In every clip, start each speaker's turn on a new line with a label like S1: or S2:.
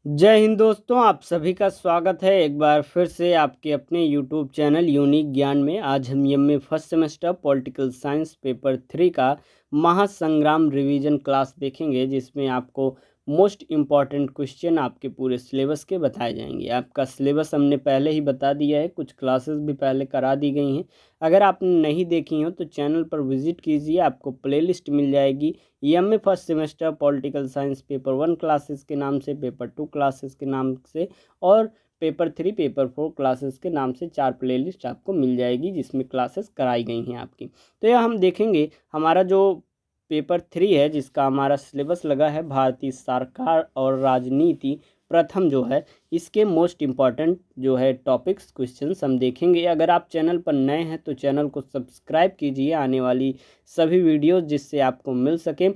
S1: जय हिंद दोस्तों, आप सभी का स्वागत है एक बार फिर से आपके अपने यूट्यूब चैनल यूनिक ज्ञान में। आज हम MA first semester political science paper 3 का महासंग्राम रिवीजन क्लास देखेंगे, जिसमें आपको मोस्ट इम्पॉर्टेंट क्वेश्चन आपके पूरे सिलेबस के बताए जाएंगे। आपका सिलेबस हमने पहले ही बता दिया है, कुछ क्लासेस भी पहले करा दी गई हैं। अगर आपने नहीं देखी हो तो चैनल पर विजिट कीजिए, आपको प्लेलिस्ट मिल जाएगी। MA first semester political science paper 1 classes के नाम से, पेपर 2 क्लासेस के नाम से और पेपर 3 पेपर 4 क्लासेस के नाम से 4 प्लेलिस्ट आपको मिल जाएगी, जिसमें क्लासेस कराई गई हैं आपकी। तो यह हम देखेंगे हमारा जो पेपर 3 है, जिसका हमारा सिलेबस लगा है भारतीय सरकार और राजनीति प्रथम जो है, इसके मोस्ट इम्पॉर्टेंट जो है टॉपिक्स क्वेश्चंस हम देखेंगे। अगर आप चैनल पर नए हैं तो चैनल को सब्सक्राइब कीजिए आने वाली सभी वीडियोस, जिससे आपको मिल सके,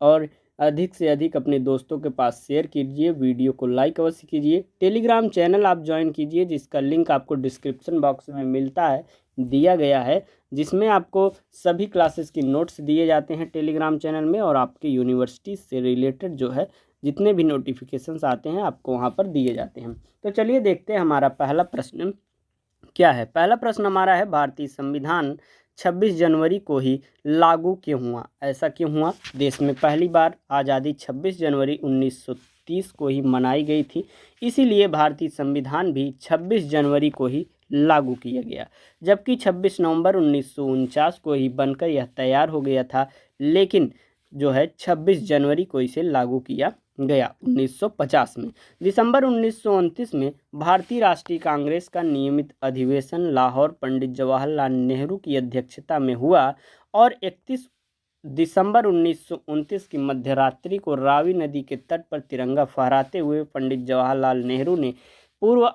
S1: और अधिक से अधिक अपने दोस्तों के पास शेयर कीजिए। वीडियो को लाइक अवश्य कीजिए। टेलीग्राम चैनल आप ज्वाइन कीजिए, जिसका लिंक आपको डिस्क्रिप्शन बॉक्स में मिलता है, दिया गया है, जिसमें आपको सभी क्लासेस की नोट्स दिए जाते हैं टेलीग्राम चैनल में, और आपके यूनिवर्सिटी से रिलेटेड जो है जितने भी नोटिफिकेशंस आते हैं आपको वहाँ पर दिए जाते हैं। तो चलिए देखते हैं हमारा पहला प्रश्न क्या है। पहला प्रश्न हमारा है, भारतीय संविधान 26 जनवरी को ही लागू क्यों हुआ? ऐसा क्यों हुआ? देश में पहली बार आज़ादी 26 जनवरी 1930 को ही मनाई गई थी, इसीलिए भारतीय संविधान भी 26 जनवरी को ही लागू किया गया। जबकि 26 नवंबर 1949 को ही बनकर यह तैयार हो गया था, लेकिन जो है 26 जनवरी को इसे लागू किया गया 1950 में। दिसंबर 1929 में भारतीय राष्ट्रीय कांग्रेस का नियमित अधिवेशन लाहौर पंडित जवाहरलाल नेहरू की अध्यक्षता में हुआ, और 31 दिसंबर 1929 की मध्यरात्रि को रावी नदी के तट पर तिरंगा फहराते हुए पंडित जवाहरलाल नेहरू ने पूर्ण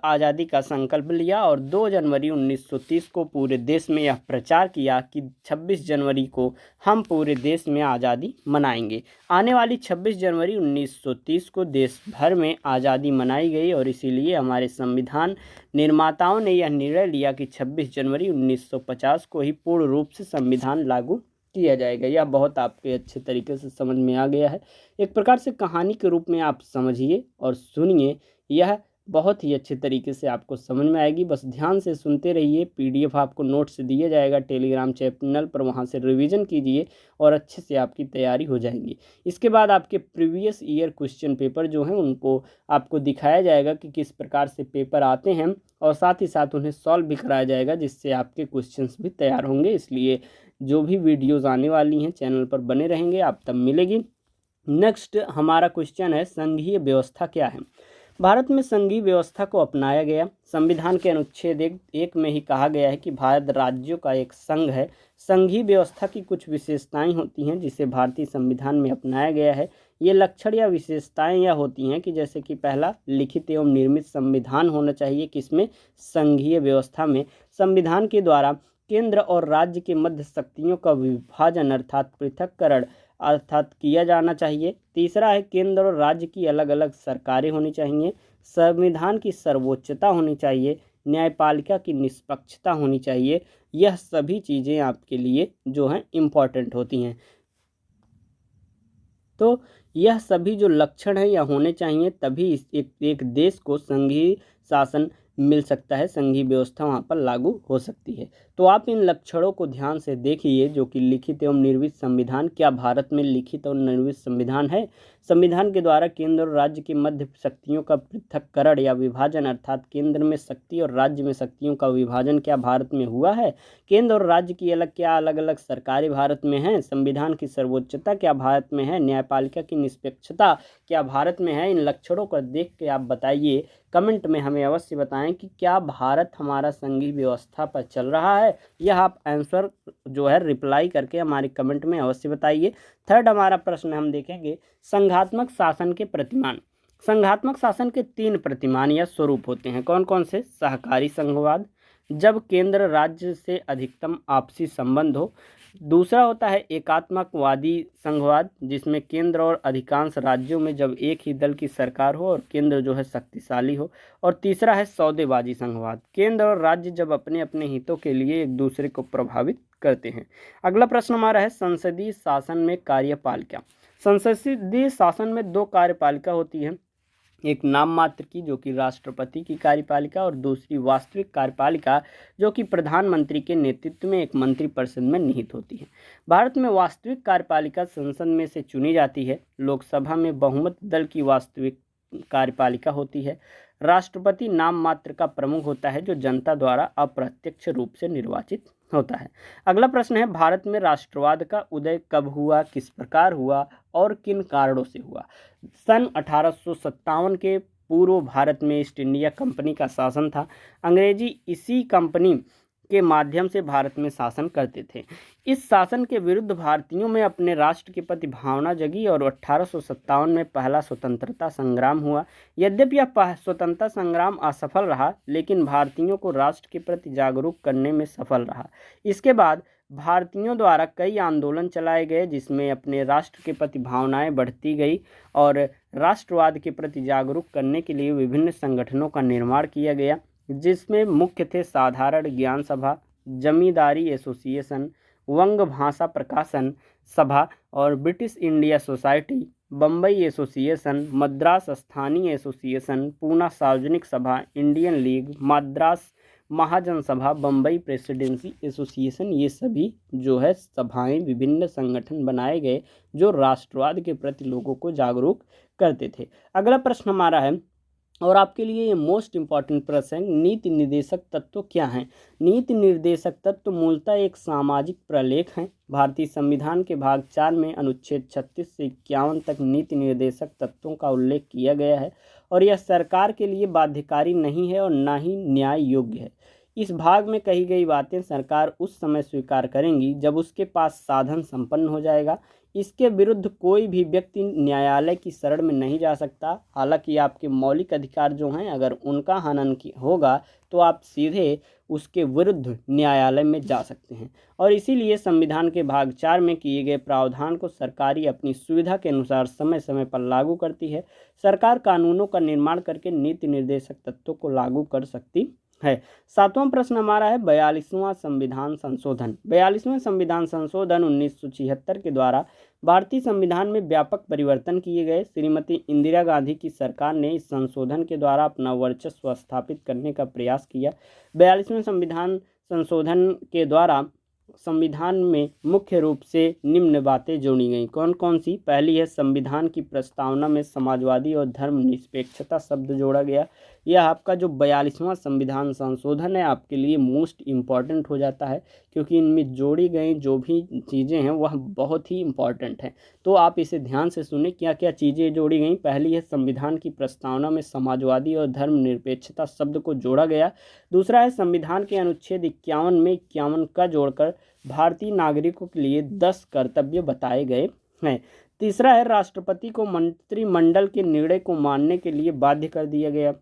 S1: आज़ादी का संकल्प लिया, और 2 जनवरी 1930 को पूरे देश में यह प्रचार किया कि 26 जनवरी को हम पूरे देश में आज़ादी मनाएंगे। आने वाली 26 जनवरी 1930 को देश भर में आज़ादी मनाई गई, और इसीलिए हमारे संविधान निर्माताओं ने यह निर्णय लिया कि 26 जनवरी 1950 को ही पूर्ण रूप से संविधान लागू किया जाएगा। यह बहुत आपके अच्छे तरीके से समझ में आ गया है। एक प्रकार से कहानी के रूप में आप समझिए और सुनिए, यह बहुत ही अच्छे तरीके से आपको समझ में आएगी। बस ध्यान से सुनते रहिए। पीडीएफ आपको नोट्स दिया जाएगा टेलीग्राम चैनल पर, वहाँ से रिवीजन कीजिए और अच्छे से आपकी तैयारी हो जाएगी। इसके बाद आपके प्रीवियस ईयर क्वेश्चन पेपर जो हैं उनको आपको दिखाया जाएगा कि किस प्रकार से पेपर आते हैं, और साथ ही साथ उन्हें सॉल्व भी कराया जाएगा, जिससे आपके क्वेश्चंस भी तैयार होंगे। इसलिए जो भी वीडियोज़ आने वाली हैं चैनल पर बने रहेंगे, आप तब मिलेगी। नेक्स्ट हमारा क्वेश्चन है, संघीय व्यवस्था क्या है? भारत में संघीय व्यवस्था को अपनाया गया। संविधान के अनुच्छेद 1 में ही कहा गया है कि भारत राज्यों का एक संघ है। संघीय व्यवस्था की कुछ विशेषताएं होती हैं जिसे भारतीय संविधान में अपनाया गया है। ये लक्षण या विशेषताएं यह होती हैं कि जैसे कि पहला, लिखित एवं निर्मित संविधान होना चाहिए। किसमें? संघीय व्यवस्था में। संविधान के द्वारा केंद्र और राज्य के मध्य शक्तियों का विभाजन अर्थात पृथक्करण किया जाना चाहिए। तीसरा है, केंद्र और राज्य की अलग अलग सरकारें होनी चाहिए। संविधान की सर्वोच्चता होनी चाहिए। न्यायपालिका की निष्पक्षता होनी चाहिए। यह सभी चीज़ें आपके लिए जो हैं इम्पॉर्टेंट होती हैं। तो यह सभी जो लक्षण हैं यह होने चाहिए, तभी एक देश को संघीय शासन मिल सकता है, संघीय व्यवस्था वहाँ पर लागू हो सकती है। तो आप इन लक्षणों को ध्यान से देखिए, जो कि लिखित एवं निर्मित संविधान। क्या भारत में लिखित और निर्मित संविधान है? संविधान के द्वारा केंद्र और राज्य के मध्य शक्तियों का पृथक्करण या विभाजन अर्थात केंद्र में शक्ति और राज्य में शक्तियों का विभाजन क्या भारत में हुआ है? केंद्र और राज्य की अलग अलग सरकारें भारत में हैं। संविधान की सर्वोच्चता क्या भारत में है? न्यायपालिका की निष्पक्षता क्या भारत में है? इन लक्षणों को देख के आप बताइए, कमेंट में हमें अवश्य बताएं कि क्या भारत हमारा संघीय व्यवस्था पर चल रहा है। यह आप आंसर जो है रिप्लाई करके हमारे कमेंट में अवश्य बताइए। थर्ड हमारा प्रश्न हम देखेंगे, संघात्मक शासन के प्रतिमान। संघात्मक शासन के 3 प्रतिमान या स्वरूप होते हैं। कौन कौन से? सहकारी संघवाद, जब केंद्र राज्य से अधिकतम आपसी संबंध हो। दूसरा होता है एकात्मकवादी संघवाद, जिसमें केंद्र और अधिकांश राज्यों में जब एक ही दल की सरकार हो और केंद्र जो है शक्तिशाली हो। और तीसरा है सौदेबाजी संघवाद, केंद्र और राज्य जब अपने अपने हितों के लिए एक दूसरे को प्रभावित करते हैं। अगला प्रश्न हमारा है, संसदीय शासन में कार्यपालिका। संसदीय शासन में दो कार्यपालिका होती है, एक नाम मात्र की जो कि राष्ट्रपति की कार्यपालिका और दूसरी वास्तविक कार्यपालिका जो कि प्रधानमंत्री के नेतृत्व में एक मंत्रिपरिषद में निहित होती है। भारत में वास्तविक कार्यपालिका संसद में से चुनी जाती है। लोकसभा में बहुमत दल की वास्तविक कार्यपालिका होती है। राष्ट्रपति नाम मात्र का प्रमुख होता है जो जनता द्वारा अप्रत्यक्ष रूप से निर्वाचित होता है। अगला प्रश्न है, भारत में राष्ट्रवाद का उदय कब हुआ, किस प्रकार हुआ और किन कारणों से हुआ? सन 1857 के पूर्व भारत में ईस्ट इंडिया कंपनी का शासन था। अंग्रेजी इसी कंपनी के माध्यम से भारत में शासन करते थे। इस शासन के विरुद्ध भारतीयों में अपने राष्ट्र के प्रति भावना जगी और 1857 में पहला स्वतंत्रता संग्राम हुआ। यद्यपि यह स्वतंत्रता संग्राम असफल रहा, लेकिन भारतीयों को राष्ट्र के प्रति जागरूक करने में सफल रहा। इसके बाद भारतीयों द्वारा कई आंदोलन चलाए गए जिसमें अपने राष्ट्र के प्रति भावनाएं बढ़ती गई और राष्ट्रवाद के प्रति जागरूक करने के लिए विभिन्न संगठनों का निर्माण किया गया, जिसमें मुख्य थे साधारण ज्ञान सभा, जमींदारी एसोसिएशन, वंग भाषा प्रकाशन सभा और British India society, Bombay association, Madras स्थानीय एसोसिएशन, पूना सार्वजनिक सभा, इंडियन लीग, मद्रास महाजन सभा, बम्बई प्रेसिडेंसी एसोसिएशन। ये सभी जो है सभाएं, विभिन्न संगठन बनाए गए जो राष्ट्रवाद के प्रति लोगों को जागरूक करते थे। अगला प्रश्न हमारा है और आपके लिए ये मोस्ट इम्पॉर्टेंट प्रश्न है, नीति निर्देशक तत्व क्या हैं? नीति निर्देशक तत्व मूलतः एक सामाजिक प्रलेख हैं। भारतीय संविधान के भाग 4 में अनुच्छेद 36 से 51 तक नीति निर्देशक तत्वों का उल्लेख किया गया है और यह सरकार के लिए बाध्यकारी नहीं है और न ही न्याय योग्य है। इस भाग में कही गई बातें सरकार उस समय स्वीकार करेंगी जब उसके पास साधन संपन्न हो जाएगा। इसके विरुद्ध कोई भी व्यक्ति न्यायालय की शरण में नहीं जा सकता। हालांकि आपके मौलिक अधिकार जो हैं अगर उनका हनन होगा तो आप सीधे उसके विरुद्ध न्यायालय में जा सकते हैं और इसीलिए संविधान के भाग 4 में किए गए प्रावधान को सरकारी अपनी सुविधा के अनुसार समय समय पर लागू करती है। सरकार कानूनों का निर्माण करके नीति निर्देशक तत्वों को लागू कर सकती है। 7वां प्रश्न हमारा है 42वां संविधान संशोधन। 42वें संविधान संशोधन 1976 के द्वारा भारतीय संविधान में व्यापक परिवर्तन किए गए। श्रीमती इंदिरा गांधी की सरकार ने इस संशोधन के द्वारा अपना वर्चस्व स्थापित करने का प्रयास किया। 42वें संविधान संशोधन के द्वारा संविधान में मुख्य रूप से निम्न बातें जोड़ी गई। कौन कौन सी? पहली है, संविधान की प्रस्तावना में समाजवादी और धर्मनिरपेक्षता शब्द जोड़ा गया। यह आपका जो 42वां संविधान संशोधन है आपके लिए मोस्ट इम्पॉर्टेंट हो जाता है क्योंकि इनमें जोड़ी गई जो भी चीज़ें हैं वह बहुत ही इम्पॉर्टेंट हैं। तो आप इसे ध्यान से सुने क्या क्या चीज़ें जोड़ी गई। पहली है, संविधान की प्रस्तावना में समाजवादी और धर्मनिरपेक्षता शब्द को जोड़ा गया। दूसरा है, संविधान के अनुच्छेद 51 में 51 का जोड़कर भारतीय नागरिकों के लिए 10 कर्तव्य बताए गए हैं। तीसरा है, राष्ट्रपति को मंत्रिमंडल के निर्णय को मानने के लिए बाध्य कर दिया गया।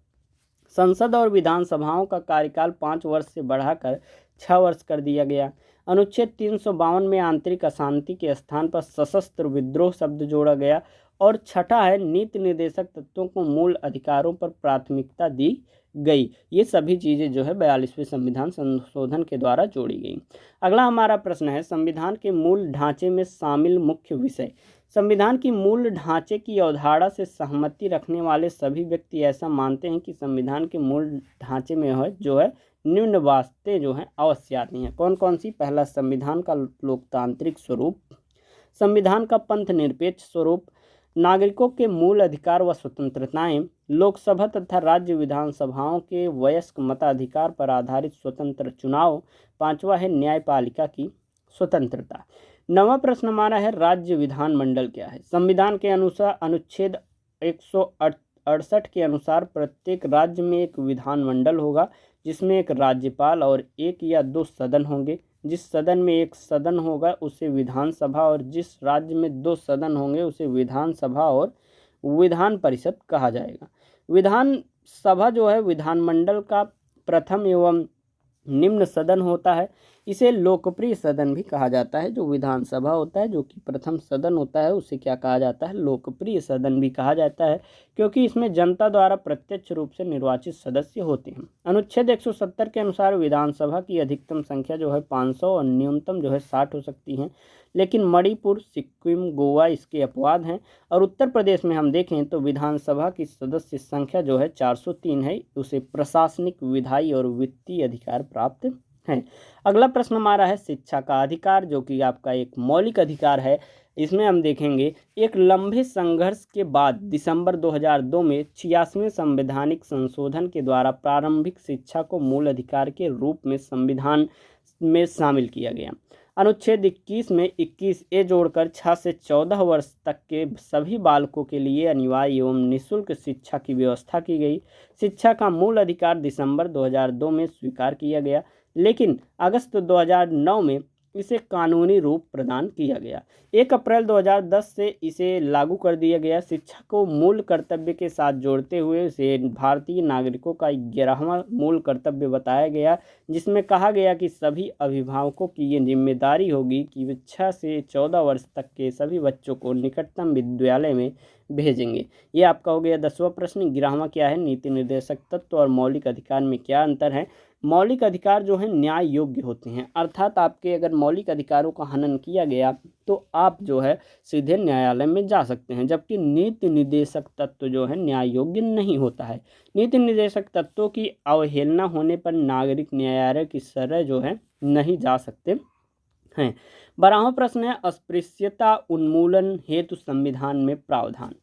S1: संसद और विधानसभाओं का कार्यकाल 5 वर्ष से बढ़ाकर 6 वर्ष कर दिया गया। अनुच्छेद 352 में आंतरिक अशांति के स्थान पर सशस्त्र विद्रोह शब्द जोड़ा गया। और छठा है, नीति निर्देशक तत्वों को मूल अधिकारों पर प्राथमिकता दी गई। ये सभी चीज़ें जो है 42वें संविधान संशोधन के द्वारा जोड़ी गई। अगला हमारा प्रश्न है, संविधान के मूल ढांचे में शामिल मुख्य विषय। संविधान की मूल ढांचे की अवधारणा से सहमति रखने वाले सभी व्यक्ति ऐसा मानते हैं कि संविधान के मूल ढांचे में जो है निम्न बातें जो हैं अवश्य आती हैं। कौन कौन सी? पहला, संविधान का लोकतांत्रिक स्वरूप, संविधान का पंथ निरपेक्ष स्वरूप, नागरिकों के मूल अधिकार व स्वतंत्रताएं, लोकसभा तथा राज्य विधानसभाओं के वयस्क मताधिकार पर आधारित स्वतंत्र चुनाव, 5वां है न्यायपालिका की स्वतंत्रता। 9वां प्रश्न हमारा है, राज्य विधानमंडल क्या है? संविधान के अनुसार अनुच्छेद 168 के अनुसार प्रत्येक राज्य में एक विधानमंडल होगा जिसमें एक राज्यपाल और 1 या 2 सदन होंगे। जिस सदन में 1 सदन होगा उसे विधानसभा और जिस राज्य में 2 सदन होंगे उसे विधानसभा और विधान परिषद कहा जाएगा। विधानसभा जो है विधानमंडल का प्रथम एवं निम्न सदन होता है। इसे लोकप्रिय सदन भी कहा जाता है। जो विधानसभा होता है, जो कि प्रथम सदन होता है, उसे क्या कहा जाता है? लोकप्रिय सदन भी कहा जाता है, क्योंकि इसमें जनता द्वारा प्रत्यक्ष रूप से निर्वाचित सदस्य होते हैं। अनुच्छेद 170 के अनुसार विधानसभा की अधिकतम संख्या जो है 500 और न्यूनतम जो है 60 हो सकती है, लेकिन मणिपुर, सिक्किम, गोवा इसके अपवाद हैं। और उत्तर प्रदेश में हम देखें तो विधानसभा की सदस्य संख्या जो है 403 है। उसे प्रशासनिक, विधायी और वित्तीय अधिकार प्राप्त हैं। अगला प्रश्न हमारा है शिक्षा का अधिकार, जो कि आपका एक मौलिक अधिकार है। इसमें हम देखेंगे एक लंबे संघर्ष के बाद दिसंबर 2002 में 86वें संवैधानिक संशोधन के द्वारा प्रारंभिक शिक्षा को मूल अधिकार के रूप में संविधान में शामिल किया गया। अनुच्छेद 21 में 21A जोड़कर 6 से 14 वर्ष तक के सभी बालकों के लिए अनिवार्य एवं निःशुल्क शिक्षा की व्यवस्था की गई। शिक्षा का मूल अधिकार दिसंबर 2002 में स्वीकार किया गया, लेकिन अगस्त 2009 में इसे कानूनी रूप प्रदान किया गया। 1 अप्रैल 2010 से इसे लागू कर दिया गया। शिक्षा को मूल कर्तव्य के साथ जोड़ते हुए इसे भारतीय नागरिकों का 11वां मूल कर्तव्य बताया गया, जिसमें कहा गया कि सभी अभिभावकों की ये जिम्मेदारी होगी कि वे 6 से 14 वर्ष तक के सभी बच्चों को निकटतम विद्यालय में भेजेंगे। ये आपका हो गया 10वां प्रश्न। 11वां क्या है? नीति निर्देशक तत्व और मौलिक अधिकार में क्या अंतर है? मौलिक अधिकार जो है न्याय योग्य होते हैं, अर्थात आपके अगर मौलिक अधिकारों का हनन किया गया तो आप जो है सीधे न्यायालय में जा सकते हैं, जबकि नीति निर्देशक तत्व जो है न्याय योग्य नहीं होता है। नीति निर्देशक तत्वों की अवहेलना होने पर नागरिक न्यायालय की शरण जो है नहीं जा सकते हैं। 12वां प्रश्न है अस्पृश्यता उन्मूलन हेतु संविधान में प्रावधान।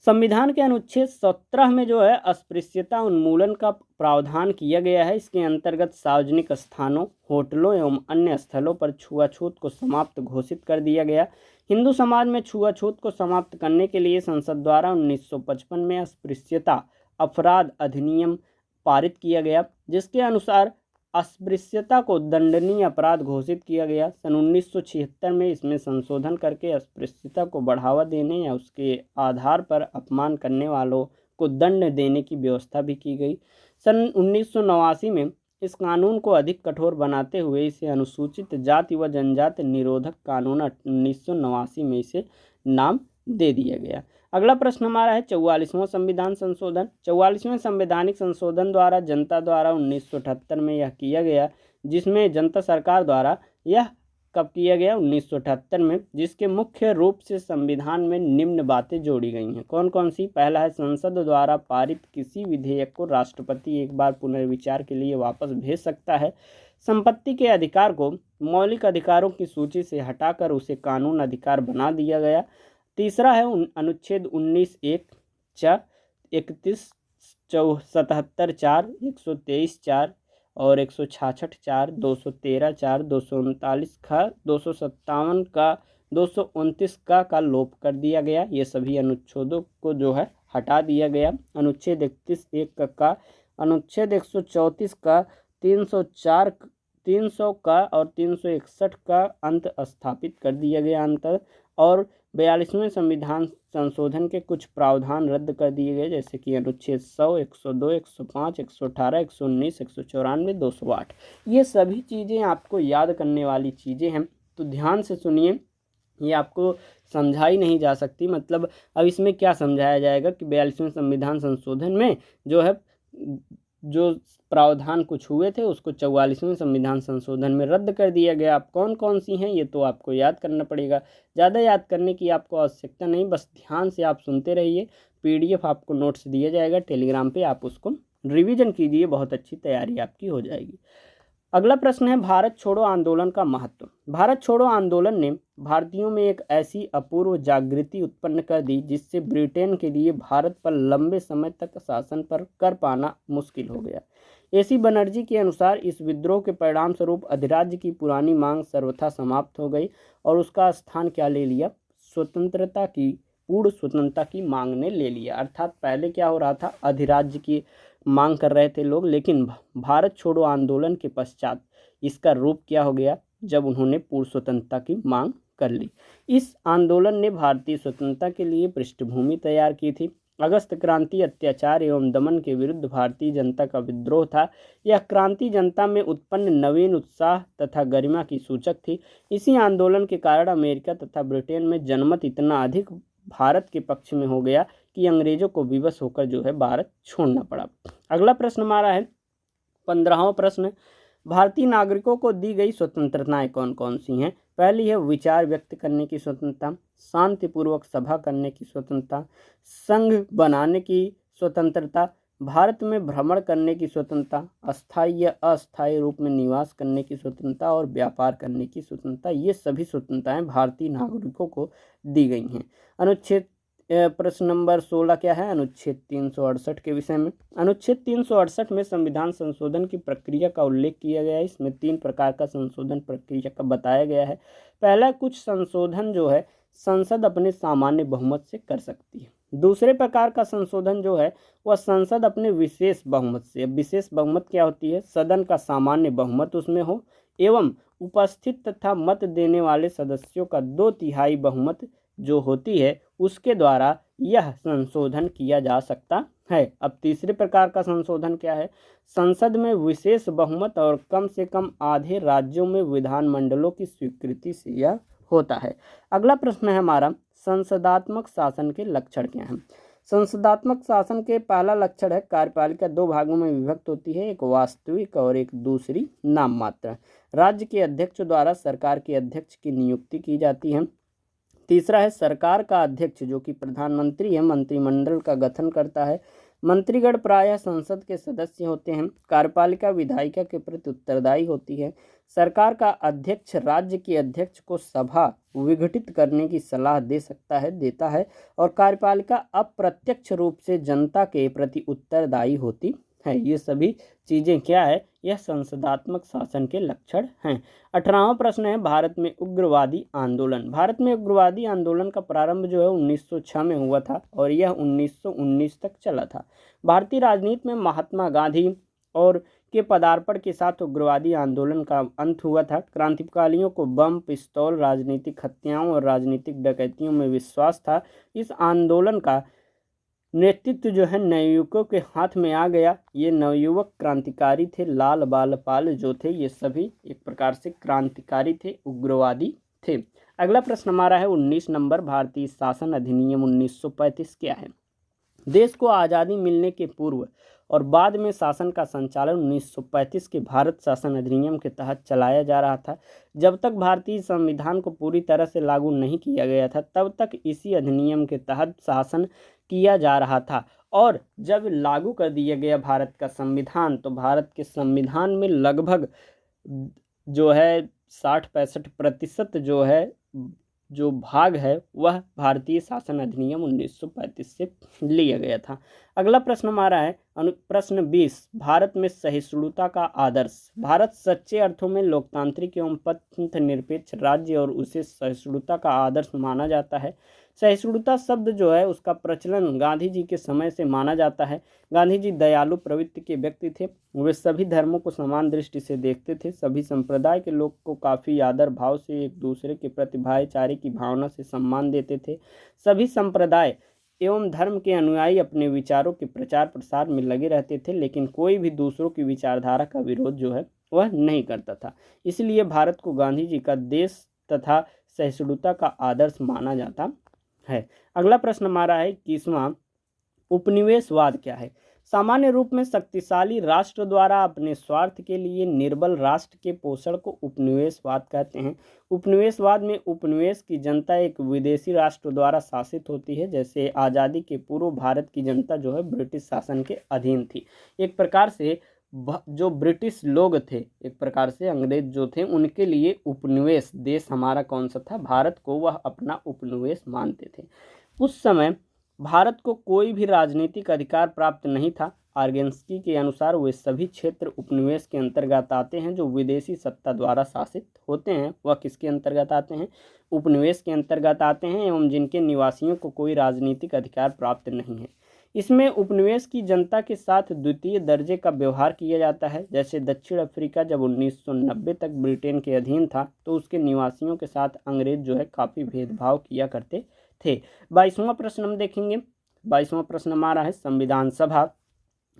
S1: संविधान के अनुच्छेद 17 में जो है अस्पृश्यता उन्मूलन का प्रावधान किया गया है। इसके अंतर्गत सार्वजनिक स्थानों, होटलों एवं अन्य स्थलों पर छुआछूत को समाप्त घोषित कर दिया गया। हिंदू समाज में छुआछूत को समाप्त करने के लिए संसद द्वारा 1955 में अस्पृश्यता अपराध अधिनियम पारित किया गया, जिसके अनुसार अस्पृश्यता को दंडनीय अपराध घोषित किया गया। सन 1976 में इसमें संशोधन करके अस्पृश्यता को बढ़ावा देने या उसके आधार पर अपमान करने वालों को दंड देने की व्यवस्था भी की गई। सन 1989 में इस कानून को अधिक कठोर बनाते हुए इसे अनुसूचित जाति व जनजाति निरोधक कानून 1989 में इसे नाम दे दिया गया। अगला प्रश्न हमारा है 44वां संविधान संशोधन। 44वें संवैधानिक संशोधन द्वारा जनता द्वारा 1978 में यह किया गया, जिसमें जनता सरकार द्वारा यह कब किया गया? 1978 में, जिसके मुख्य रूप से संविधान में निम्न बातें जोड़ी गई हैं। कौन कौन सी? पहला है संसद द्वारा पारित किसी विधेयक को राष्ट्रपति एक बार पुनर्विचार के लिए वापस भेज सकता है। संपत्ति के अधिकार को मौलिक अधिकारों की सूची से हटाकर उसे कानून अधिकार बना दिया गया। तीसरा है अनुच्छेद 19(1) 31 77 4 123 4 और 166 4 213 4 239 का 257 का 229 का लोप कर दिया गया। ये सभी अनुच्छेदों को जो है हटा दिया गया। अनुच्छेद 31(1) का, अनुच्छेद 134 का, 304 300 का और 361 का अंत स्थापित कर दिया गया अंतर। और 42वें संविधान संशोधन के कुछ प्रावधान रद्द कर दिए गए, जैसे कि अनुच्छेद 100, 102, 105, 118, 119, 194, 208। ये सभी चीज़ें आपको याद करने वाली चीज़ें हैं, तो ध्यान से सुनिए। ये आपको समझाई नहीं जा सकती। मतलब अब इसमें क्या समझाया जाएगा कि 42वें संविधान संशोधन में जो है जो प्रावधान कुछ हुए थे उसको 44वें संविधान संशोधन में रद्द कर दिया गया। अब कौन कौन सी हैं ये तो आपको याद करना पड़ेगा। ज़्यादा याद करने की आपको आवश्यकता नहीं, बस ध्यान से आप सुनते रहिए। पीडीएफ आपको नोट्स दिया जाएगा टेलीग्राम पे, आप उसको रिवीजन कीजिए, बहुत अच्छी तैयारी आपकी हो जाएगी। अगला प्रश्न है भारत छोड़ो आंदोलन का महत्व। भारत छोड़ो आंदोलन ने भारतीयों में एक ऐसी अपूर्व जागृति उत्पन्न कर दी जिससे ब्रिटेन के लिए भारत पर लंबे समय तक शासन पर कर पाना मुश्किल हो गया। एसी बनर्जी के अनुसार इस विद्रोह के परिणाम स्वरूप अधिराज्य की पुरानी मांग सर्वथा समाप्त हो गई और उसका स्थान क्या ले लिया? स्वतंत्रता की, पूर्ण स्वतंत्रता की मांग ने ले लिया। अर्थात पहले क्या हो रहा था, अधिराज्य की मांग कर रहे थे लोग, लेकिन भारत छोड़ो आंदोलन के पश्चात इसका रूप क्या हो गया, जब उन्होंने पूर्ण स्वतंत्रता की मांग कर ली। इस आंदोलन ने भारतीय स्वतंत्रता के लिए पृष्ठभूमि तैयार की थी। अगस्त क्रांति अत्याचार एवं दमन के विरुद्ध भारतीय जनता का विद्रोह था। यह क्रांति जनता में उत्पन्न नवीन उत्साह तथा गरिमा की सूचक थी। इसी आंदोलन के कारण अमेरिका तथा ब्रिटेन में जनमत इतना अधिक भारत के पक्ष में हो गया कि अंग्रेजों को विवश होकर जो है भारत छोड़ना पड़ा। अगला प्रश्न हमारा है 15वां प्रश्न, भारतीय नागरिकों को दी गई स्वतंत्रताएं कौन कौन सी हैं? पहली है विचार व्यक्त करने की स्वतंत्रता, शांतिपूर्वक सभा करने की स्वतंत्रता, संघ बनाने की स्वतंत्रता, भारत में भ्रमण करने की स्वतंत्रता, अस्थायी या अस्थायी रूप में निवास करने की स्वतंत्रता और व्यापार करने की स्वतंत्रता। ये सभी स्वतंत्रताएं भारतीय नागरिकों को दी गई हैं। अनुच्छेद प्रश्न नंबर 16 क्या है? अनुच्छेद 368 के विषय में। अनुच्छेद 368 में संविधान संशोधन की प्रक्रिया का उल्लेख किया गया है। इसमें 3 प्रकार का संशोधन प्रक्रिया का बताया गया है। पहला, कुछ संशोधन जो है संसद अपने सामान्य बहुमत से कर सकती है। दूसरे प्रकार का संशोधन जो है वह संसद अपने विशेष बहुमत से। अब विशेष बहुमत क्या होती है? सदन का सामान्य बहुमत उसमें हो एवं उपस्थित तथा मत देने वाले सदस्यों का 2/3 बहुमत जो होती है उसके द्वारा यह संशोधन किया जा सकता है। अब तीसरे प्रकार का संशोधन क्या है? संसद में विशेष बहुमत और कम से कम आधे राज्यों में विधानमंडलों की स्वीकृति से यह होता है। अगला प्रश्न है हमारा, संसदात्मक शासन के लक्षण क्या हैं? संसदात्मक शासन के पहला लक्षण है कार्यपालिका 2 भागों में विभक्त होती है, एक वास्तविक और एक दूसरी नाम मात्र। राज्य के अध्यक्ष द्वारा सरकार के अध्यक्ष की नियुक्ति की जाती है। तीसरा है सरकार का अध्यक्ष जो कि प्रधानमंत्री है, मंत्रिमंडल का गठन करता है। मंत्रीगण प्रायः संसद के सदस्य होते हैं। कार्यपालिका विधायिका के प्रति उत्तरदायी होती है। सरकार का अध्यक्ष राज्य के अध्यक्ष को सभा विघटित करने की सलाह देता है और कार्यपालिका अप्रत्यक्ष रूप से जनता के प्रति उत्तरदायी होती है। ये सभी चीज़ें क्या है? यह संसदात्मक शासन के लक्षण हैं। 18वां प्रश्न है भारत में उग्रवादी आंदोलन। भारत में उग्रवादी आंदोलन का प्रारंभ जो है 1906 में हुआ था और यह 1919 तक चला था। भारतीय राजनीति में महात्मा गांधी और के पदार्पण के साथ उग्रवादी आंदोलन का अंत हुआ था। क्रांतिकारियों को बम, पिस्तौल, राजनीतिक हत्याओं और राजनीतिक डकैतियों में विश्वास था। इस आंदोलन का नेतृत्व जो है नवयुवकों के हाथ में आ गया। ये नवयुवक क्रांतिकारी थे। लाल बाल पाल जो थे ये सभी एक प्रकार से क्रांतिकारी थे, उग्रवादी थे। अगला प्रश्न हमारा है 19 नंबर, भारतीय शासन अधिनियम 1935 क्या है? देश को आज़ादी मिलने के पूर्व और बाद में शासन का संचालन 1935 के भारत शासन अधिनियम के तहत चलाया जा रहा था। जब तक भारतीय संविधान को पूरी तरह से लागू नहीं किया गया था तब तक इसी अधिनियम के तहत शासन किया जा रहा था और जब लागू कर दिया गया भारत का संविधान तो भारत के संविधान में लगभग जो है 60-65% जो भाग है वह भारतीय शासन अधिनियम 1935 से लिया गया था। अगला प्रश्न हमारा है प्रश्न 20, भारत में सहिष्णुता का आदर्श। भारत सच्चे अर्थों में लोकतांत्रिक एवं पंथ निरपेक्ष राज्य और उसे सहिष्णुता का आदर्श माना जाता है। सहिष्णुता शब्द जो है उसका प्रचलन गांधी जी के समय से माना जाता है। गांधी जी दयालु प्रवृत्ति के व्यक्ति थे। वे सभी धर्मों को समान दृष्टि से देखते थे। सभी संप्रदाय के लोग को काफ़ी आदर भाव से एक दूसरे के प्रति भाईचारे की भावना से सम्मान देते थे। सभी संप्रदाय एवं धर्म के अनुयायी अपने विचारों के प्रचार प्रसार में लगे रहते थे, लेकिन कोई भी दूसरों की विचारधारा का विरोध जो है वह नहीं करता था। इसलिए भारत को गांधी जी का देश तथा सहिष्णुता का आदर्श माना जाता है। अगला प्रश्न हमारा है 21वां, उपनिवेशवाद क्या है? सामान्य रूप में शक्तिशाली राष्ट्र द्वारा अपने स्वार्थ के लिए निर्बल राष्ट्र के पोषण को उपनिवेशवाद कहते हैं। उपनिवेशवाद में उपनिवेश की जनता एक विदेशी राष्ट्र द्वारा शासित होती है। जैसे आज़ादी के पूर्व भारत की जनता जो है ब्रिटिश शासन के अधीन थी। एक प्रकार से जो ब्रिटिश लोग थे, एक प्रकार से अंग्रेज जो थे, उनके लिए उपनिवेश देश हमारा कौन सा था? भारत को वह अपना उपनिवेश मानते थे। उस समय भारत को कोई भी राजनीतिक अधिकार प्राप्त नहीं था। आर्गेन्स्की के अनुसार वे सभी क्षेत्र उपनिवेश के अंतर्गत आते हैं जो विदेशी सत्ता द्वारा शासित होते हैं। वह किसके अंतर्गत आते हैं? उपनिवेश के अंतर्गत आते हैं एवं जिनके निवासियों को कोई राजनीतिक अधिकार प्राप्त नहीं है। इसमें उपनिवेश की जनता के साथ द्वितीय दर्जे का व्यवहार किया जाता है। जैसे दक्षिण अफ्रीका जब 1990 तक ब्रिटेन के अधीन था तो उसके निवासियों के साथ अंग्रेज जो है काफ़ी भेदभाव किया करते थे। 22वां प्रश्न हम देखेंगे, 22वां प्रश्न हमारा है संविधान सभा।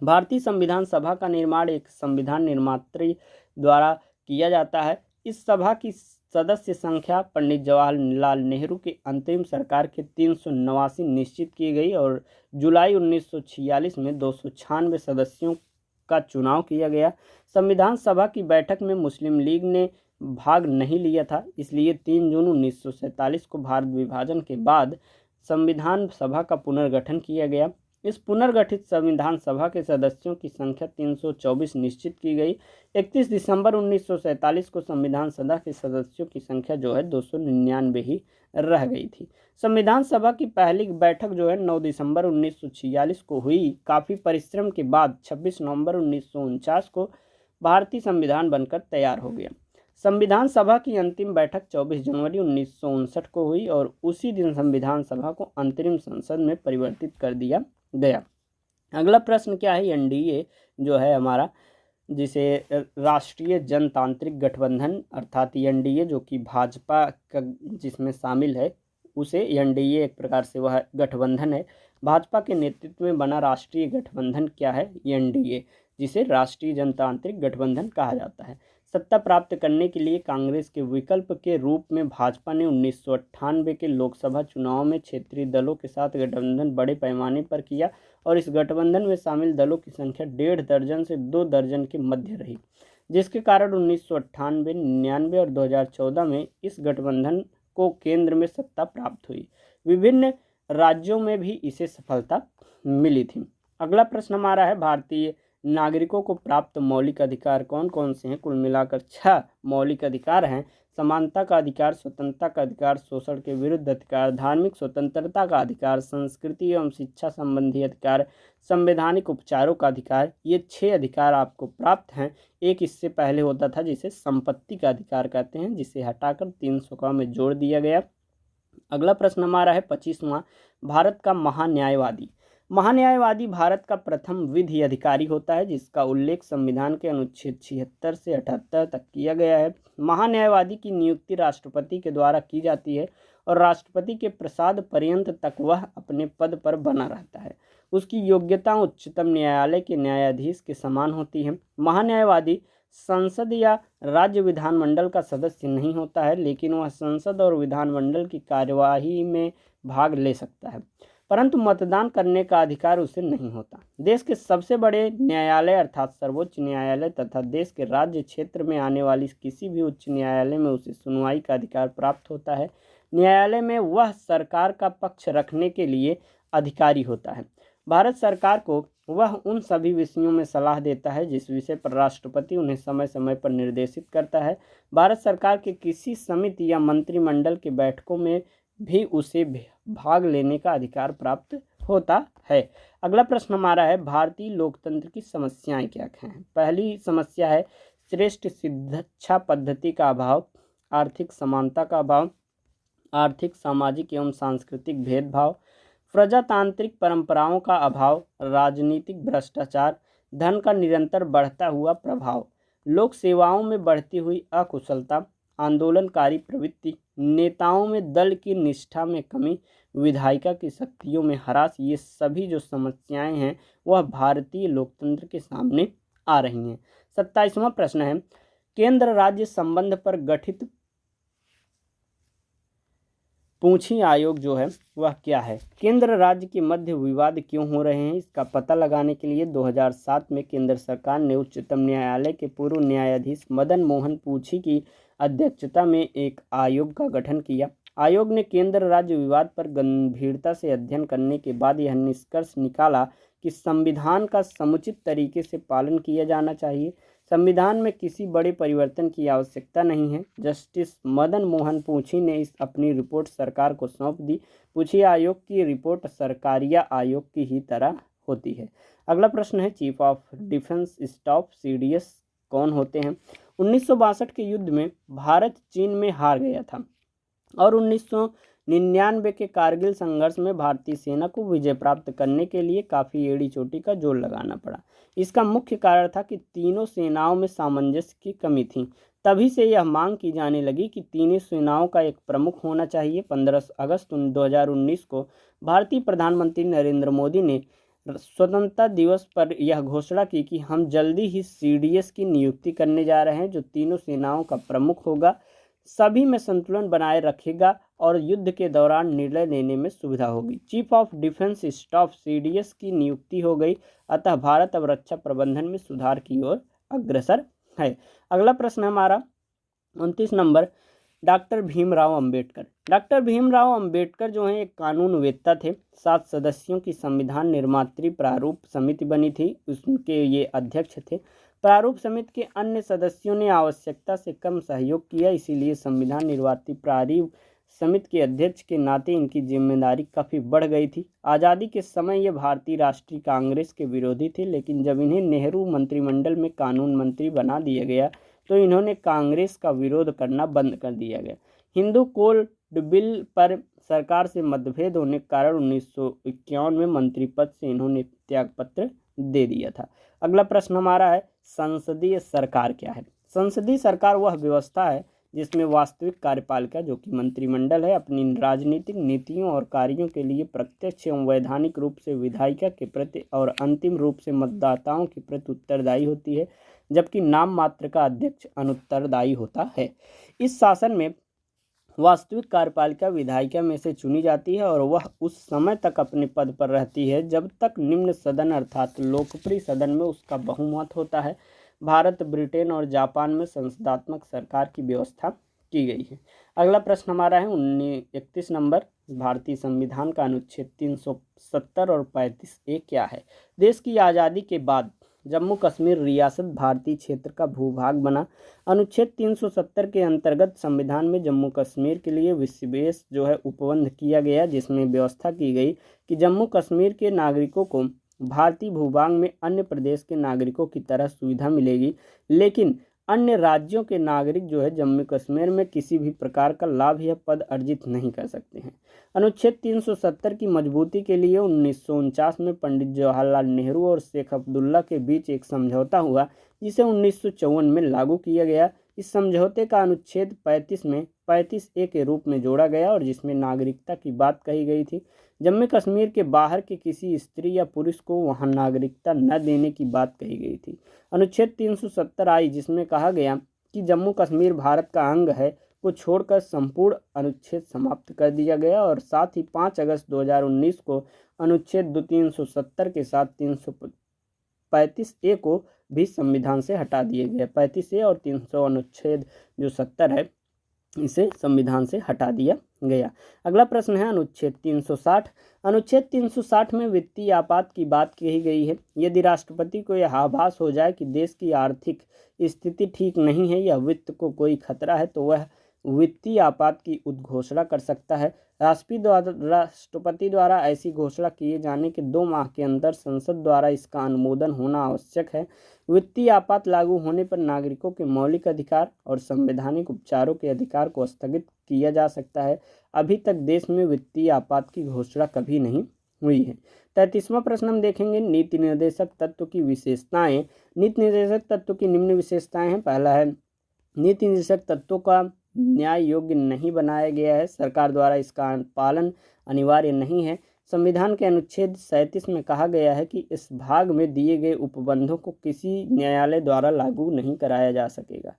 S1: भारतीय संविधान सभा का निर्माण एक संविधान निर्मात्री द्वारा किया जाता है। इस सभा की सदस्य संख्या पंडित जवाहरलाल नेहरू की अंतरिम सरकार के 389 निश्चित की गई और जुलाई 1946 में 296 सदस्यों का चुनाव किया गया। संविधान सभा की बैठक में मुस्लिम लीग ने भाग नहीं लिया था, इसलिए 3 जून 1947 को भारत विभाजन के बाद संविधान सभा का पुनर्गठन किया गया। इस पुनर्गठित संविधान सभा के सदस्यों की संख्या 324 निश्चित की गई। 31 दिसंबर 1947 को संविधान सभा के सदस्यों की संख्या जो है 299 ही रह गई थी। संविधान सभा की पहली बैठक जो है 9 दिसंबर 1946 को हुई। काफ़ी परिश्रम के बाद 26 नवंबर 1949 को भारतीय संविधान बनकर तैयार हो गया। संविधान सभा की अंतिम बैठक 24 जनवरी 1959 को हुई और उसी दिन संविधान सभा को अंतरिम संसद में परिवर्तित कर दिया गया। अगला प्रश्न क्या है, एनडीए जो है हमारा, जिसे राष्ट्रीय जनतांत्रिक गठबंधन अर्थात एनडीए जो कि भाजपा का जिसमें शामिल है, उसे एनडीए एक प्रकार से वह गठबंधन है। भाजपा के नेतृत्व में बना राष्ट्रीय गठबंधन क्या है, एनडीए, जिसे राष्ट्रीय जनतांत्रिक गठबंधन कहा जाता है। सत्ता प्राप्त करने के लिए कांग्रेस के विकल्प के रूप में भाजपा ने 1998 के लोकसभा चुनाव में क्षेत्रीय दलों के साथ गठबंधन बड़े पैमाने पर किया और इस गठबंधन में शामिल दलों की संख्या 1.5 दर्जन से 2 दर्जन के मध्य रही, जिसके कारण 1998, 99 और 2014 में इस गठबंधन को केंद्र में सत्ता प्राप्त हुई। विभिन्न राज्यों में भी इसे सफलता मिली थी। अगला प्रश्न हमारा है, भारतीय नागरिकों को प्राप्त मौलिक अधिकार कौन कौन से हैं? कुल मिलाकर 6 मौलिक अधिकार हैं। समानता का अधिकार, स्वतंत्रता का अधिकार, शोषण के विरुद्ध अधिकार, धार्मिक स्वतंत्रता का अधिकार, संस्कृति एवं शिक्षा संबंधी अधिकार, संवैधानिक उपचारों का अधिकार। ये 6 अधिकार आपको प्राप्त हैं। एक इससे पहले होता था जिसे संपत्ति का अधिकार कहते हैं, जिसे हटाकर 300 में जोड़ दिया गया। अगला प्रश्न हमारा है 25वां, भारत का महान्यायवादी। महान्यायवादी भारत का प्रथम विधि अधिकारी होता है, जिसका उल्लेख संविधान के अनुच्छेद 76 से 78 तक किया गया है। महान्यायवादी की नियुक्ति राष्ट्रपति के द्वारा की जाती है और राष्ट्रपति के प्रसाद पर्यंत तक वह अपने पद पर बना रहता है। उसकी योग्यता उच्चतम न्यायालय के न्यायाधीश के समान होती है। महान्यायवादी संसद या राज्य विधानमंडल का सदस्य नहीं होता है, लेकिन वह संसद और विधानमंडल की कार्यवाही में भाग ले सकता है, परंतु मतदान करने का अधिकार उसे नहीं होता। देश के सबसे बड़े न्यायालय अर्थात सर्वोच्च न्यायालय तथा देश के राज्य क्षेत्र में आने वाली किसी भी उच्च न्यायालय में उसे सुनवाई का अधिकार प्राप्त होता है। न्यायालय में वह सरकार का पक्ष रखने के लिए अधिकारी होता है। भारत सरकार को वह उन सभी विषयों में सलाह देता है जिस विषय पर राष्ट्रपति उन्हें समय समय पर निर्देशित करता है। भारत सरकार के किसी समिति या मंत्रिमंडल के बैठकों में भी उसे भाग लेने का अधिकार प्राप्त होता है। अगला प्रश्न हमारा है, भारतीय लोकतंत्र की समस्याएं क्या क्या हैं? पहली समस्या है श्रेष्ठ शिक्षा पद्धति का अभाव, आर्थिक समानता का अभाव, आर्थिक, सामाजिक एवं सांस्कृतिक भेदभाव, प्रजातांत्रिक परंपराओं का अभाव, राजनीतिक भ्रष्टाचार, धन का निरंतर बढ़ता हुआ प्रभाव, लोक सेवाओं में बढ़ती हुई अकुशलता, आंदोलनकारी प्रवृत्ति, नेताओं में दल की निष्ठा में कमी, विधायिका की शक्तियों में ह्रास। ये सभी जो समस्याएं हैं वह भारतीय लोकतंत्र के सामने आ रही हैं। 27वां प्रश्न है, केंद्र राज्य संबंध पर गठित पूंछी आयोग जो है वह क्या है? केंद्र राज्य के मध्य विवाद क्यों हो रहे हैं, इसका पता लगाने के लिए 2007 में केंद्र सरकार ने उच्चतम न्यायालय के पूर्व न्यायाधीश मदन मोहन पूंछी की अध्यक्षता में एक आयोग का गठन किया। आयोग ने केंद्र राज्य विवाद पर गंभीरता से अध्ययन करने के बाद यह निष्कर्ष निकाला कि संविधान का समुचित तरीके से पालन किया जाना चाहिए। संविधान में किसी बड़े परिवर्तन की आवश्यकता नहीं है। जस्टिस मदन मोहन पूंछी ने इस अपनी रिपोर्ट सरकार को सौंप दी। पूंछी आयोग की रिपोर्ट सरकारिया आयोग की ही तरह होती है। अगला प्रश्न है, chief of defence staff CDS कौन होते हैं? 1962 के युद्ध में भारत चीन में हार गया था और 1999 के कारगिल संघर्ष में भारतीय सेना को विजय प्राप्त करने के लिए काफ़ी एड़ी चोटी का जोर लगाना पड़ा। इसका मुख्य कारण था कि तीनों सेनाओं में सामंजस्य की कमी थी। तभी से यह मांग की जाने लगी कि तीनों सेनाओं का एक प्रमुख होना चाहिए। 15 अगस्त 2019 को भारतीय प्रधानमंत्री नरेंद्र मोदी ने स्वतंत्रता दिवस पर यह घोषणा की कि हम जल्दी ही सीडीएस की नियुक्ति करने जा रहे हैं, जो तीनों सेनाओं का प्रमुख होगा, सभी में संतुलन बनाए रखेगा और युद्ध के दौरान निर्णय लेने में सुविधा होगी। Chief of defence staff CDS की नियुक्ति हो गई। अतः भारत अब रक्षा प्रबंधन में सुधार की ओर अग्रसर है। अगला प्रश्न हमारा 29 number, doctor Bhimrao Ambedkar. Doctor Bhimrao Ambedkar जो हैं एक कानूनवेत्ता थे। 7 सदस्यों की संविधान निर्मात्री प्रारूप समिति बनी थी, उसके ये अध्यक्ष थे। प्रारूप समिति के अन्य सदस्यों ने आवश्यकता से कम सहयोग किया, इसीलिए संविधान निर्मात्री प्रारूप समिति के अध्यक्ष के नाते इनकी जिम्मेदारी काफ़ी बढ़ गई थी। आज़ादी के समय ये भारतीय राष्ट्रीय कांग्रेस के विरोधी थे, लेकिन जब इन्हें नेहरू मंत्रिमंडल में कानून मंत्री बना दिया गया तो इन्होंने कांग्रेस का विरोध करना बंद कर दिया गया। हिंदू कोड बिल पर सरकार से मतभेद होने के कारण 1951 में मंत्री पद से इन्होंने त्यागपत्र दे दिया था। अगला प्रश्न हमारा है, संसदीय सरकार क्या है? संसदीय सरकार वह व्यवस्था है जिसमें वास्तविक कार्यपालिका, जो कि मंत्रिमंडल है, अपनी राजनीतिक नीतियों और कार्यों के लिए प्रत्यक्ष एवं वैधानिक रूप से विधायिका के प्रति और अंतिम रूप से मतदाताओं के प्रति उत्तरदायी होती है, जबकि नाम मात्र का अध्यक्ष अनुत्तरदायी होता है। इस शासन में वास्तविक कार्यपालिका विधायिका में से चुनी जाती है और वह उस समय तक अपने पद पर रहती है जब तक निम्न सदन अर्थात लोकप्रिय सदन में उसका बहुमत होता है। भारत, ब्रिटेन और जापान में संसदात्मक सरकार की व्यवस्था की गई है। अगला प्रश्न हमारा है 31 नंबर, भारतीय संविधान का अनुच्छेद 370 और 35A क्या है? देश की आज़ादी के बाद जम्मू कश्मीर रियासत भारतीय क्षेत्र का भूभाग बना। अनुच्छेद 370 के अंतर्गत संविधान में जम्मू कश्मीर के लिए विशेष जो है उपबंध किया गया, जिसमें व्यवस्था की गई कि जम्मू कश्मीर के नागरिकों को भारतीय भूभाग में अन्य प्रदेश के नागरिकों की तरह सुविधा मिलेगी, लेकिन अन्य राज्यों के नागरिक जो है जम्मू कश्मीर में किसी भी प्रकार का लाभ या पद अर्जित नहीं कर सकते हैं। अनुच्छेद 370 की मजबूती के लिए 1949 में पंडित जवाहरलाल नेहरू और शेख अब्दुल्ला के बीच एक समझौता हुआ, जिसे 1954 में लागू किया गया। इस समझौते का अनुच्छेद 35 में 35A के रूप में जोड़ा गया और जिसमें नागरिकता की बात कही गई थी। जम्मू कश्मीर के बाहर के किसी स्त्री या पुरुष को वहां नागरिकता न देने की बात कही गई थी। अनुच्छेद 370 आई, जिसमें कहा गया कि जम्मू कश्मीर भारत का अंग है, को छोड़कर संपूर्ण अनुच्छेद समाप्त कर दिया गया और साथ ही 5 अगस्त 2019 को अनुच्छेद 370 के साथ 335A को भी संविधान से हटा दिया गया। 35A और 300 अनुच्छेद जो 70 है, इसे संविधान से हटा दिया गया। अगला प्रश्न है अनुच्छेद 360। अनुच्छेद 360 में वित्तीय आपात की बात कही गई है। यदि राष्ट्रपति को यह आभास हो जाए कि देश की आर्थिक स्थिति ठीक नहीं है या वित्त को कोई खतरा है, तो वह वित्तीय आपात की उद्घोषणा कर सकता है। राष्ट्रपति द्वारा ऐसी घोषणा किए जाने के 2 माह के अंदर संसद द्वारा इसका अनुमोदन होना आवश्यक है। वित्तीय आपात लागू होने पर नागरिकों के मौलिक अधिकार और संवैधानिक उपचारों के अधिकार को स्थगित किया जा सकता है। अभी तक देश में वित्तीय आपात की घोषणा कभी नहीं हुई है। 33वां प्रश्न हम देखेंगे, नीति निर्देशक तत्व की विशेषताएं। नीति निर्देशक तत्व की निम्न विशेषताएं हैं। पहला है, नीति निर्देशक तत्वों का न्याय योग्य नहीं बनाया गया है, सरकार द्वारा इसका पालन अनिवार्य नहीं है। संविधान के अनुच्छेद 37 में कहा गया है कि इस भाग में दिए गए उपबंधों को किसी न्यायालय द्वारा लागू नहीं कराया जा सकेगा।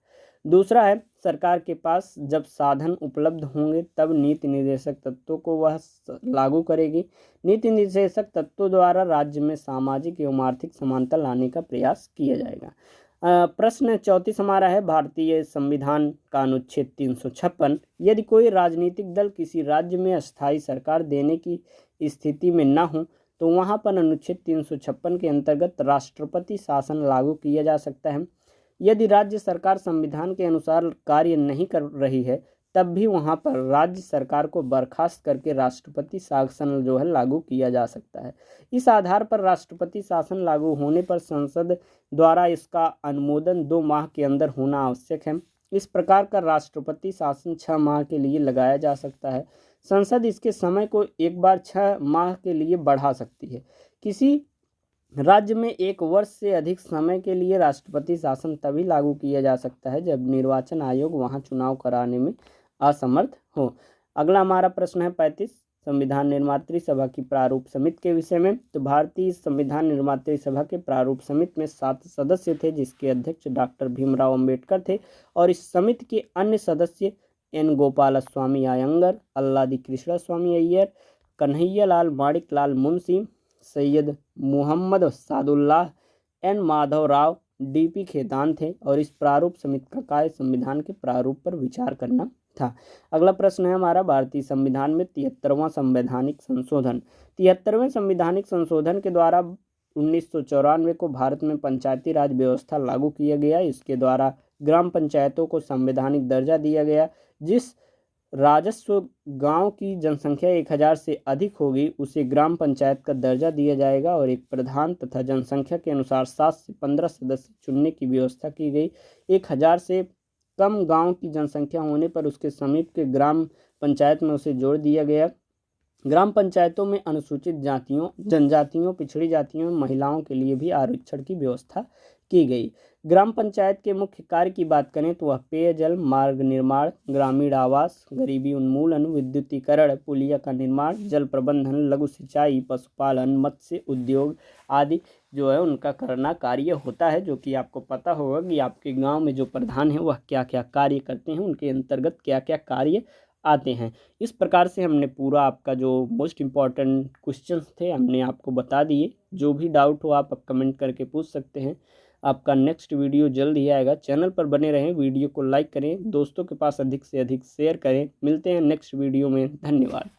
S1: दूसरा है, सरकार के पास जब साधन उपलब्ध होंगे तब नीति निर्देशक तत्वों को वह लागू करेगी। नीति निर्देशक तत्वों द्वारा राज्य में सामाजिक एवं आर्थिक समानता लाने का प्रयास किया जाएगा। प्रश्न 34 हमारा है, भारतीय संविधान का अनुच्छेद 356। यदि कोई राजनीतिक दल किसी राज्य में अस्थायी सरकार देने की स्थिति में न हो तो वहां पर अनुच्छेद 356 के अंतर्गत राष्ट्रपति शासन लागू किया जा सकता है। यदि राज्य सरकार संविधान के अनुसार कार्य नहीं कर रही है तब भी वहां पर राज्य सरकार को बर्खास्त करके राष्ट्रपति शासन जो है लागू किया जा सकता है। इस आधार पर राष्ट्रपति शासन लागू होने पर संसद द्वारा इसका अनुमोदन 2 माह के अंदर होना आवश्यक है। इस प्रकार का राष्ट्रपति शासन 6 माह के लिए लगाया जा सकता है। संसद इसके समय को एक बार 6 माह के लिए बढ़ा सकती है। किसी राज्य में 1 वर्ष से अधिक समय के लिए राष्ट्रपति शासन तभी लागू किया जा सकता है जब निर्वाचन आयोग वहां चुनाव कराने में असमर्थ हो। अगला हमारा प्रश्न है 35, संविधान निर्मात्री सभा की प्रारूप समिति के विषय में। तो भारतीय संविधान निर्मात्री सभा के प्रारूप समिति में 7 सदस्य थे, जिसके अध्यक्ष डॉक्टर भीमराव अंबेडकर थे, और इस समिति के अन्य सदस्य एन गोपालस्वामी अयंगर, अल्लादी कृष्ण स्वामी अय्यर, कन्हैयालाल माणिकलाल मुंशी, सैयद मोहम्मद सादुल्लाह, एन माधव राव, डीपी खेतान थे, और इस प्रारूप समिति का कार्य संविधान के प्रारूप पर विचार करना था। अगला प्रश्न है हमारा, भारतीय संविधान में 73वां संवैधानिक संशोधन। 73वें संवैधानिक संशोधन के द्वारा 1994 को भारत में पंचायती राज व्यवस्था लागू किया गया। इसके द्वारा ग्राम पंचायतों को संवैधानिक दर्जा दिया गया। जिस राजस्व गांव की जनसंख्या 1000 से अधिक होगी उसे ग्राम पंचायत का दर्जा दिया जाएगा, और एक प्रधान तथा जनसंख्या के अनुसार 7 से 15 सदस्य चुनने की व्यवस्था की गई। 1000 से कम गांव की जनसंख्या होने पर उसके समीप के ग्राम पंचायत में उसे जोड़ दिया गया। ग्राम पंचायतों में अनुसूचित जातियों, जनजातियों, पिछड़ी जातियों, महिलाओं के लिए भी आरक्षण की व्यवस्था की गई। ग्राम पंचायत के मुख्य कार्य की बात करें तो वह पेयजल, मार्ग निर्माण, ग्रामीण आवास, गरीबी उन्मूलन, विद्युतीकरण, पुलिया का निर्माण, जल प्रबंधन, लघु सिंचाई, पशुपालन, मत्स्य उद्योग आदि जो है उनका करना कार्य होता है। जो कि आपको पता होगा कि आपके गांव में जो प्रधान है वह क्या क्या कार्य करते हैं, उनके अंतर्गत क्या क्या कार्य आते हैं। इस प्रकार से हमने पूरा आपका जो मोस्ट इम्पॉर्टेंट क्वेश्चंस थे हमने आपको बता दिए। जो भी डाउट हो आप कमेंट करके पूछ सकते हैं। आपका नेक्स्ट वीडियो जल्द ही आएगा। चैनल पर बने रहें, वीडियो को लाइक करें, दोस्तों के पास अधिक से अधिक शेयर करें। मिलते हैं नेक्स्ट वीडियो में। धन्यवाद।